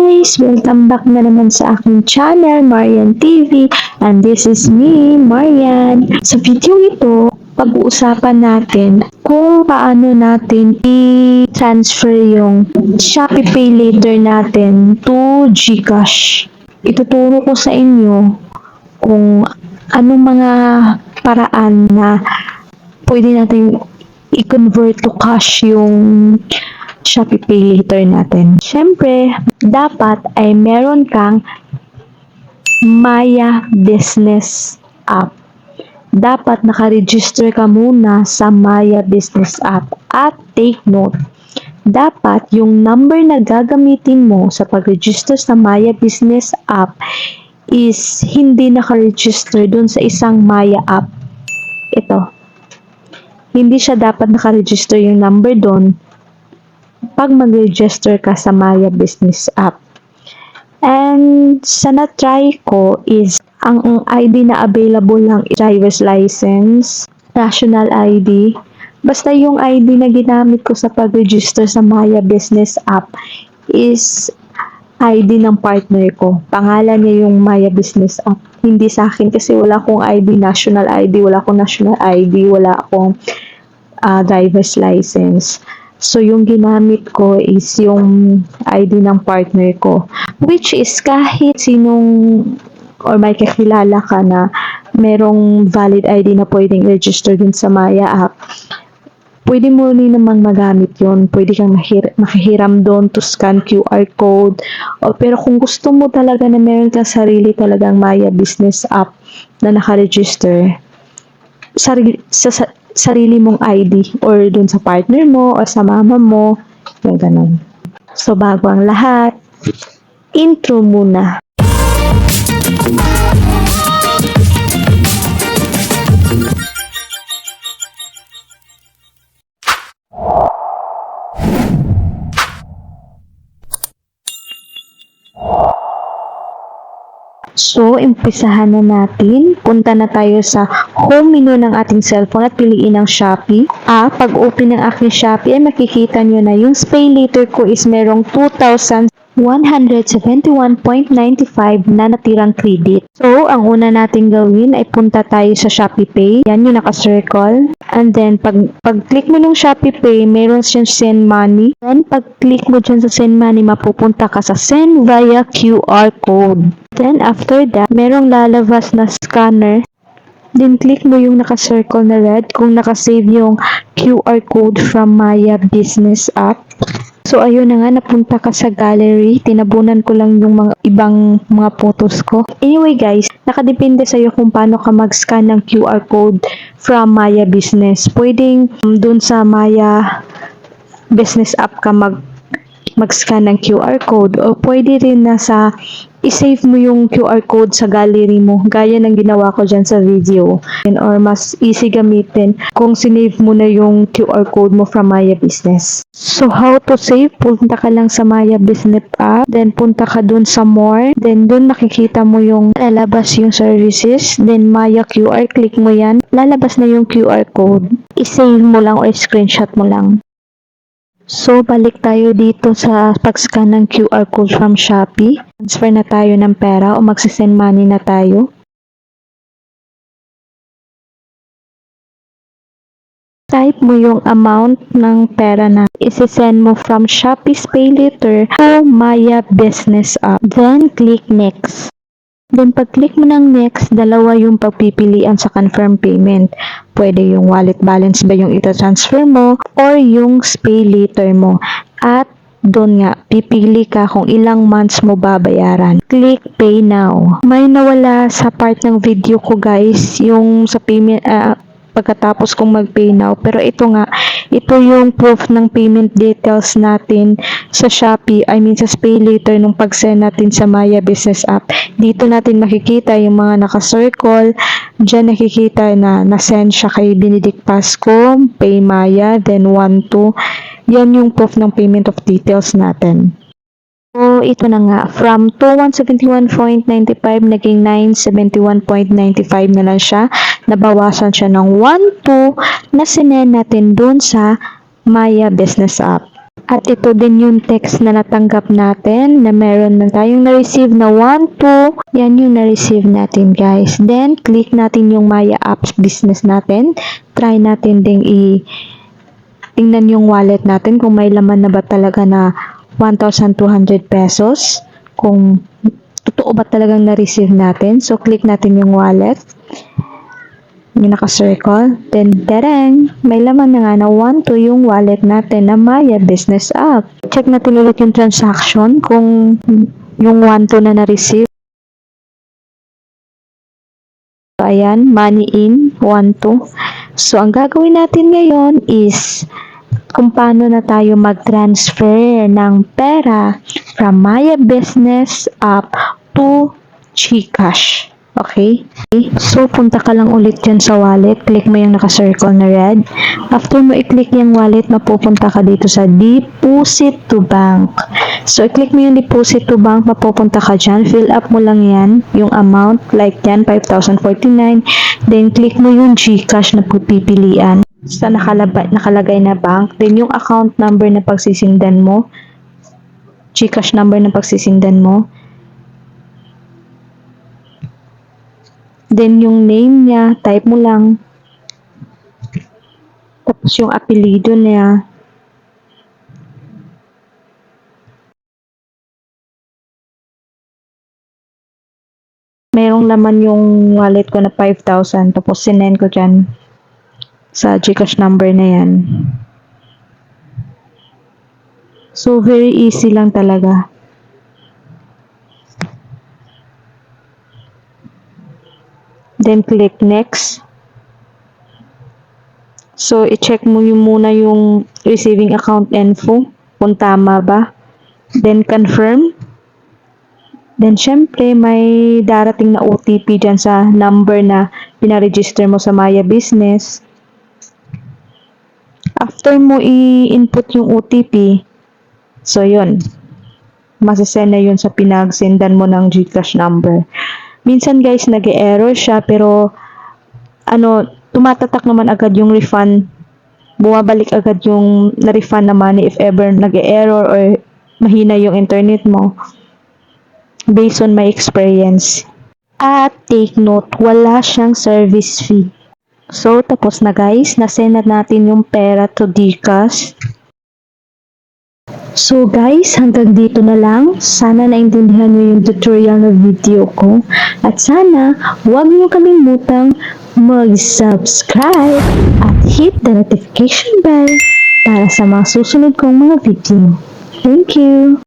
guys! Welcome back na naman sa aking channel, Marian TV. And this is me, Marian. Sa video ito, pag-uusapan natin kung paano natin i-transfer yung Shopee Pay Later natin to GCash. Ituturo ko sa inyo kung anong mga paraan na pwede natin i-convert to cash yung Shopee Pay Later natin. Siyempre, dapat ay meron kang Maya Business App. Dapat nakaregister ka muna sa Maya Business App. At take note, dapat yung number na gagamitin mo sa pag-register sa Maya Business App is hindi nakaregister dun sa isang Maya app. Ito. Hindi siya dapat nakaregister yung number dun pag mag-register ka sa Maya Business App. And sa na-try ko is ang ID na available lang driver's license, national ID. Basta yung ID na ginamit ko sa pag-register sa Maya Business App is ID ng partner ko. Pangalan niya yung Maya Business App. Hindi sa akin kasi wala akong ID, national ID, wala akong national ID, wala akong driver's license. So, yung ginamit ko is yung ID ng partner ko. Which is kahit sinong or may kakilala ka na merong valid ID na pwedeng register dun sa Maya app, pwede mo rin namang magamit yun. Pwede kang makihiram doon to scan QR code. Pero kung gusto mo talaga na meron kang sarili talagang Maya Business App na nakaregister, sarili mong ID or dun sa partner mo or sa mama mo, yung ganun. So, bago ang lahat, intro muna. So, umpisahan na natin. Punta na tayo sa home menu ng ating cellphone at piliin ang Shopee. Pag open ng aking Shopee ay makikita nyo na yung pay later ko is merong 2,171.95 na natirang credit. So, ang una natin gawin ay punta tayo sa Shopee Pay. Yan yung naka-circle. And then, pag-click mo ng Shopee Pay, meron siyang send money. Then, pag-click mo dyan sa send money, mapupunta ka sa send via QR code. Then, after that, merong lalabas na scanner. Then, click mo yung naka-circle na red kung naka-save yung QR code from Maya Business App. So, ayun na nga, napunta ka sa gallery. Tinabunan ko lang yung mga ibang mga photos ko. Anyway guys, nakadepende sa'yo kung paano ka mag-scan ng QR code from Maya Business. Pwedeng dun sa Maya Business App ka mag-scan ng QR code o pwede rin na sa i-save mo yung QR code sa gallery mo gaya ng ginawa ko dyan sa video or mas easy gamitin kung sinave mo na yung QR code mo from Maya Business. So how to save? Punta ka lang sa Maya Business App, then punta ka dun sa more, then dun makikita mo yung lalabas yung services, then Maya QR, click mo yan, lalabas na yung QR code, i-save mo lang or screenshot mo lang. So, balik tayo dito sa pag-scan ng QR code from Shopee. Transfer na tayo ng pera o magsisend money na tayo. Type mo yung amount ng pera na isi-send mo from Shopee's Pay Later to Maya Business App. Then, click Next. Then, pag-click mo ng next, dalawa yung pagpipilian sa confirm payment. Pwede yung wallet balance ba yung ita-transfer mo or yung pay later mo. At doon nga, pipili ka kung ilang months mo babayaran. Click Pay Now. May nawala sa part ng video ko guys, yung sa payment, pagkatapos kong mag-pay now. Pero ito nga, ito yung proof ng payment details natin sa Shopee, sa pay later nung pag-send natin sa Maya Business App. Dito natin makikita yung mga naka-circle. Diyan nakikita na na-send siya kay Benedict Pasco, Pay Maya, then 1-2. Yan yung proof ng payment of details natin. So, ito na nga. From 2,171.95 naging 971.95 na lang siya. Nabawasan siya ng 1,2 na sinend natin dun sa Maya Business App. At ito din yung text na natanggap natin na meron na tayong na-receive na 1, 2. Yan yung na-receive natin guys. Then, click natin yung Maya Apps business natin. Try natin ding tingnan yung wallet natin kung may laman na ba talaga na 1,200 pesos. Kung totoo ba talagang na-receive natin. So, click natin yung wallet. Yung naka-circle. Then, tereng, may laman na nga na 1 to yung wallet natin na Maya Business App. Check natin ulit yung transaction kung yung 1 to na na-receive. So, ayan, money in, 1 to. So, ang gagawin natin ngayon is kung paano na tayo mag-transfer ng pera from Maya Business App to GCash. Okay? So, punta ka lang ulit dyan sa wallet. Click mo yung naka-circle na red. After mo i-click yung wallet, mapupunta ka dito sa Deposit to Bank. So, i-click mo yung Deposit to Bank, mapupunta ka dyan. Fill up mo lang yan, yung amount, like yan, 5,049. Then, click mo yung GCash na pipilian sa nakalagay na bank. Then, yung account number na pagsisindan mo, GCash number na pagsisindan mo. Then, yung name niya, type mo lang. Tapos, yung apelido niya. Merong laman yung wallet ko na 5,000. Tapos, sinend ko dyan sa GCash number na yan. So, very easy lang talaga. Then, click next. So, i-check mo yung muna yung receiving account info, kung tama ba. Then, confirm. Then, syempre, may darating na OTP dyan sa number na pinaregister mo sa Maya Business. After mo i-input yung OTP, so yun, masasend na yun sa pinagsendan mo ng GCash number. Minsan guys, nag-e-error siya, pero tumatatak naman agad yung refund. Bumabalik agad yung na-refund na money if ever nag-e-error or mahina yung internet mo. Based on my experience. At take note, wala siyang service fee. So, tapos na guys. Nasend na natin yung pera to GCash. So guys, hanggang dito na lang. Sana naintindihan nyo yung tutorial na video ko. At sana, huwag nyo kalimutang mag-subscribe at hit the notification bell para sa mga susunod kong mga video. Thank you!